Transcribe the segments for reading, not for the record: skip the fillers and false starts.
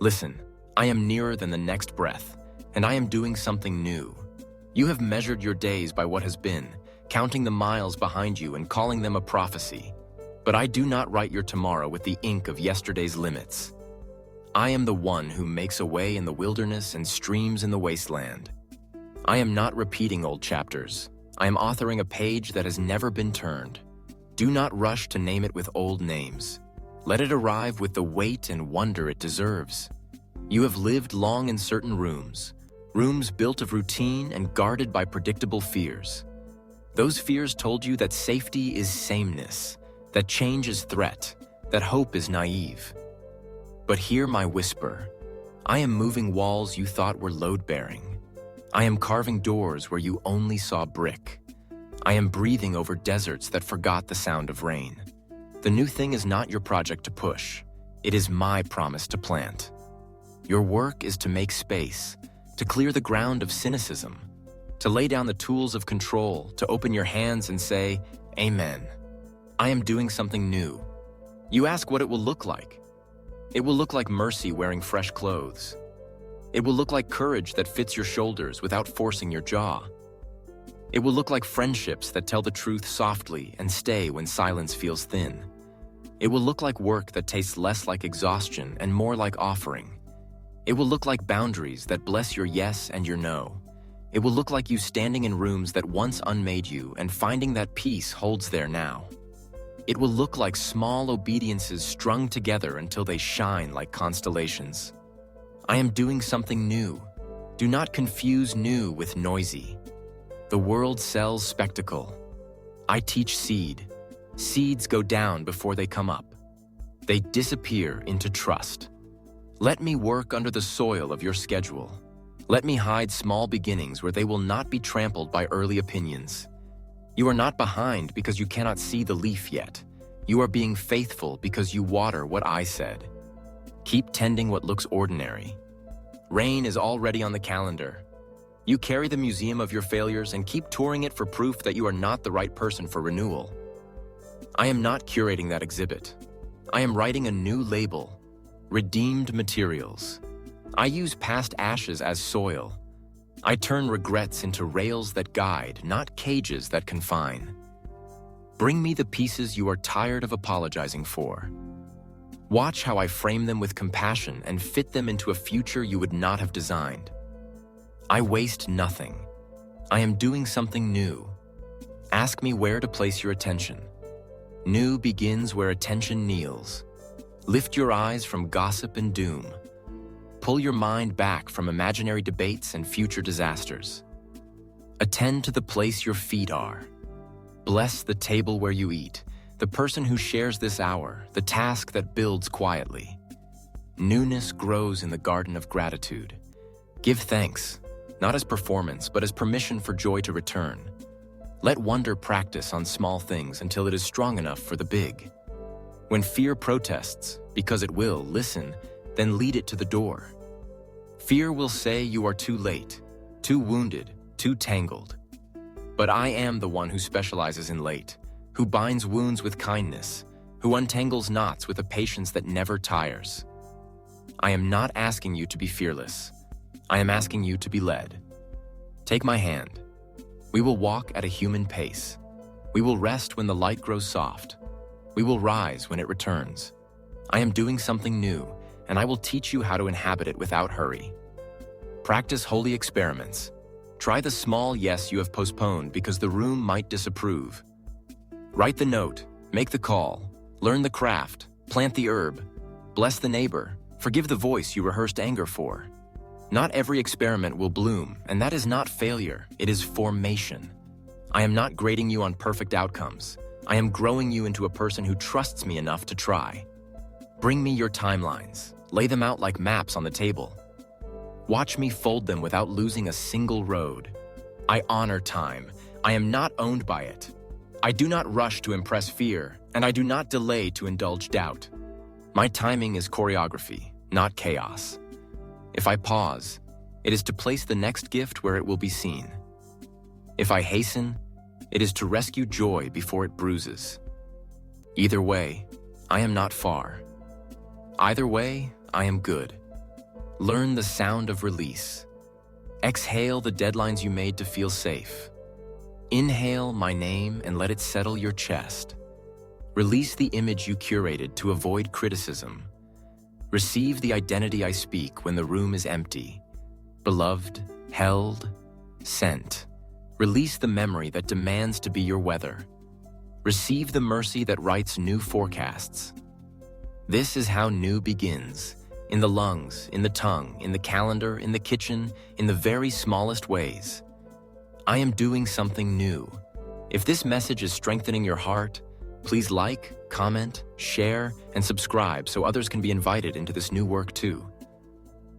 Listen, I am nearer than the next breath, and I am doing something new. You have measured your days by what has been, counting the miles behind you and calling them a prophecy. But I do not write your tomorrow with the ink of yesterday's limits. I am the one who makes a way in the wilderness and streams in the wasteland. I am not repeating old chapters. I am authoring a page that has never been turned. Do not rush to name it with old names. Let it arrive with the weight and wonder it deserves. You have lived long in certain rooms built of routine and guarded by predictable fears. Those fears told you that safety is sameness, that change is threat, that hope is naive. But hear my whisper. I am moving walls you thought were load-bearing. I am carving doors where you only saw brick. I am breathing over deserts that forgot the sound of rain. The new thing is not your project to push. It is my promise to plant. Your work is to make space, to clear the ground of cynicism, to lay down the tools of control, to open your hands and say, Amen. I am doing something new. You ask what it will look like. It will look like mercy wearing fresh clothes. It will look like courage that fits your shoulders without forcing your jaw. It will look like friendships that tell the truth softly and stay when silence feels thin. It will look like work that tastes less like exhaustion and more like offering. It will look like boundaries that bless your yes and your no. It will look like you standing in rooms that once unmade you and finding that peace holds there now. It will look like small obediences strung together until they shine like constellations. I am doing something new. Do not confuse new with noisy. The world sells spectacle. I teach seed. Seeds go down before they come up. They disappear into trust. Let me work under the soil of your schedule. Let me hide small beginnings where they will not be trampled by early opinions. You are not behind because you cannot see the leaf yet. You are being faithful because you water what I said. Keep tending what looks ordinary. Rain is already on the calendar. You carry the museum of your failures and keep touring it for proof that you are not the right person for renewal. I am not curating that exhibit. I am writing a new label. Redeemed materials. I use past ashes as soil. I turn regrets into rails that guide, not cages that confine. Bring me the pieces you are tired of apologizing for. Watch how I frame them with compassion and fit them into a future you would not have designed. I waste nothing. I am doing something new. Ask me where to place your attention. New begins where attention kneels. Lift your eyes from gossip and doom. Pull your mind back from imaginary debates and future disasters. Attend to the place your feet are. Bless the table where you eat, the person who shares this hour, the task that builds quietly. Newness grows in the garden of gratitude. Give thanks, not as performance, but as permission for joy to return. Let wonder practice on small things until it is strong enough for the big. When fear protests, because it will, listen, then lead it to the door. Fear will say you are too late, too wounded, too tangled. But I am the one who specializes in late, who binds wounds with kindness, who untangles knots with a patience that never tires. I am not asking you to be fearless. I am asking you to be led. Take my hand. We will walk at a human pace. We will rest when the light grows soft. We will rise when it returns. I am doing something new, and I will teach you how to inhabit it without hurry. Practice holy experiments. Try the small yes you have postponed because the room might disapprove. Write the note, make the call, learn the craft, plant the herb, bless the neighbor, forgive the voice you rehearsed anger for. Not every experiment will bloom, and that is not failure, it is formation. I am not grading you on perfect outcomes. I am growing you into a person who trusts me enough to try. Bring me your timelines. Lay them out like maps on the table. Watch me fold them without losing a single road. I honor time. I am not owned by it. I do not rush to impress fear, and I do not delay to indulge doubt. My timing is choreography, not chaos. If I pause, it is to place the next gift where it will be seen. If I hasten, it is to rescue joy before it bruises. Either way, I am not far. Either way, I am good. Learn the sound of release. Exhale the deadlines you made to feel safe. Inhale my name and let it settle your chest. Release the image you curated to avoid criticism. Receive the identity I speak when the room is empty. Beloved, held, sent. Release the memory that demands to be your weather. Receive the mercy that writes new forecasts. This is how new begins. In the lungs, in the tongue, in the calendar, in the kitchen, in the very smallest ways. I am doing something new. If this message is strengthening your heart, please like, comment, share, and subscribe so others can be invited into this new work too.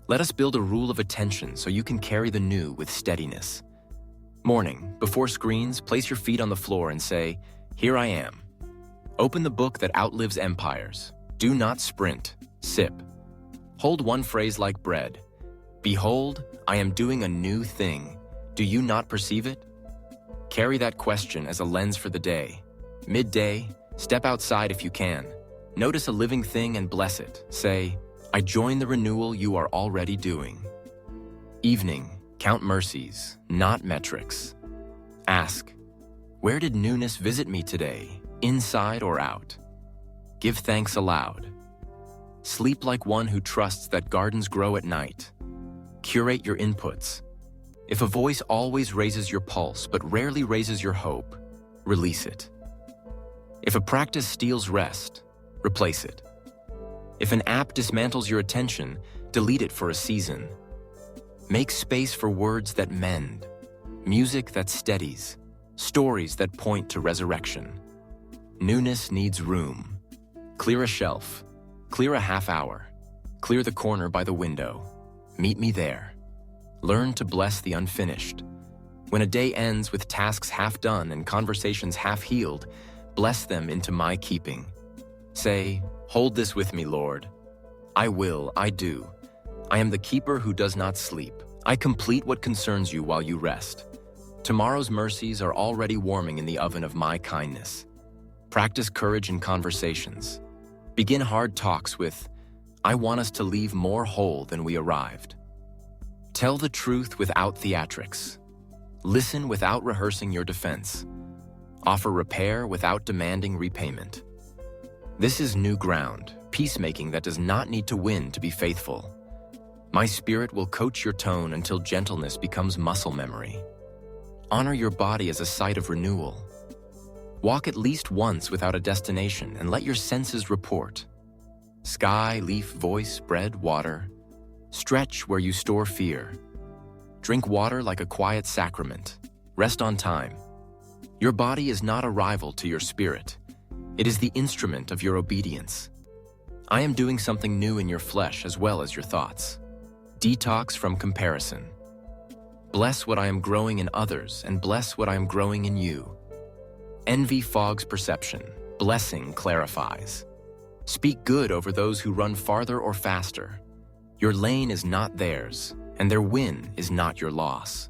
Let us build a rule of attention so you can carry the new with steadiness. Morning, before screens, place your feet on the floor and say, "Here I am." Open the book that outlives empires. Do not sprint, sip. Hold one phrase like bread. Behold, I am doing a new thing. Do you not perceive it? Carry that question as a lens for the day. Midday, step outside if you can. Notice a living thing and bless it. Say, I join the renewal you are already doing. Evening, count mercies, not metrics. Ask, where did newness visit me today, inside or out? Give thanks aloud. Sleep like one who trusts that gardens grow at night. Curate your inputs. If a voice always raises your pulse but rarely raises your hope, release it. If a practice steals rest, replace it. If an app dismantles your attention, delete it for a season. Make space for words that mend, music that steadies, stories that point to resurrection. Newness needs room. Clear a shelf. Clear a half hour. Clear the corner by the window. Meet me there. Learn to bless the unfinished. When a day ends with tasks half done and conversations half healed, bless them into my keeping. Say, hold this with me, Lord. I will, I do. I am the keeper who does not sleep. I complete what concerns you while you rest. Tomorrow's mercies are already warming in the oven of my kindness. Practice courage in conversations. Begin hard talks with, I want us to leave more whole than we arrived. Tell the truth without theatrics. Listen without rehearsing your defense. Offer repair without demanding repayment. This is new ground, peacemaking that does not need to win to be faithful. My spirit will coach your tone until gentleness becomes muscle memory. Honor your body as a site of renewal. Walk at least once without a destination and let your senses report. Sky, leaf, voice, bread, water. Stretch where you store fear. Drink water like a quiet sacrament. Rest on time. Your body is not a rival to your spirit. It is the instrument of your obedience. I am doing something new in your flesh as well as your thoughts. Detox from comparison. Bless what I am growing in others and bless what I am growing in you. Envy fogs perception. Blessing clarifies. Speak good over those who run farther or faster. Your lane is not theirs, and their win is not your loss.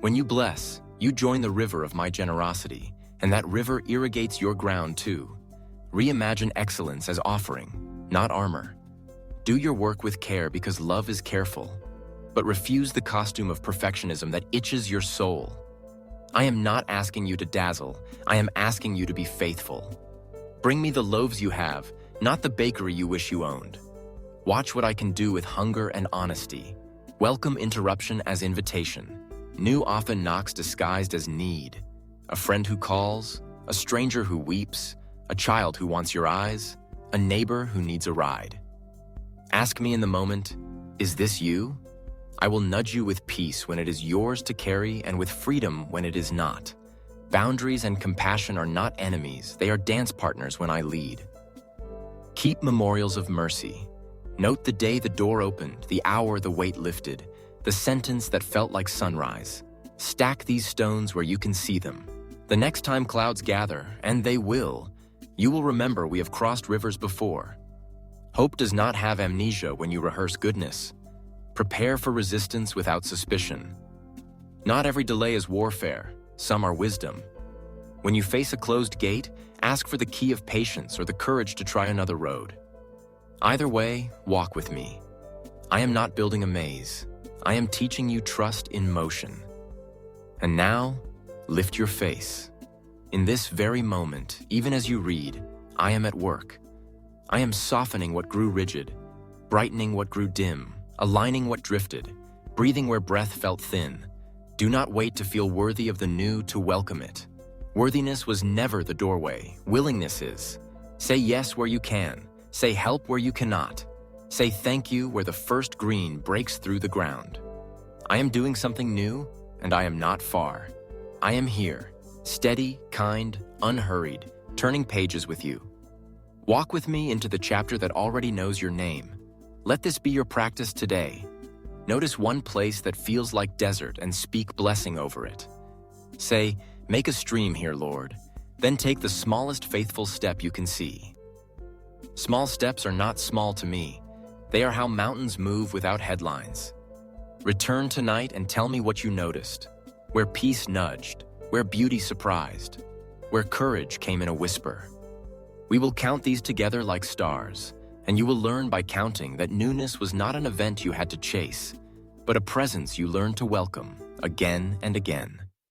When you bless, you join the river of my generosity, and that river irrigates your ground too. Reimagine excellence as offering, not armor. Do your work with care because love is careful, but refuse the costume of perfectionism that itches your soul. I am not asking you to dazzle, I am asking you to be faithful. Bring me the loaves you have, not the bakery you wish you owned. Watch what I can do with hunger and honesty. Welcome interruption as invitation. New often knocks disguised as need. A friend who calls, a stranger who weeps, a child who wants your eyes, a neighbor who needs a ride. Ask me in the moment, is this you? I will nudge you with peace when it is yours to carry and with freedom when it is not. Boundaries and compassion are not enemies, they are dance partners when I lead. Keep memorials of mercy. Note the day the door opened, the hour the weight lifted, the sentence that felt like sunrise. Stack these stones where you can see them. The next time clouds gather, and they will, you will remember we have crossed rivers before. Hope does not have amnesia when you rehearse goodness. Prepare for resistance without suspicion. Not every delay is warfare, some are wisdom. When you face a closed gate, ask for the key of patience or the courage to try another road. Either way, walk with me. I am not building a maze. I am teaching you trust in motion. And now, lift your face. In this very moment, even as you read, I am at work. I am softening what grew rigid, brightening what grew dim, aligning what drifted, breathing where breath felt thin. Do not wait to feel worthy of the new to welcome it. Worthiness was never the doorway. Willingness is. Say yes where you can. Say help where you cannot. Say thank you where the first green breaks through the ground. I am doing something new, and I am not far. I am here, steady, kind, unhurried, turning pages with you. Walk with me into the chapter that already knows your name. Let this be your practice today. Notice one place that feels like desert and speak blessing over it. Say, make a stream here, Lord. Then take the smallest faithful step you can see. Small steps are not small to me. They are how mountains move without headlines. Return tonight and tell me what you noticed, where peace nudged, where beauty surprised, where courage came in a whisper. We will count these together like stars, and you will learn by counting that newness was not an event you had to chase, but a presence you learned to welcome again and again.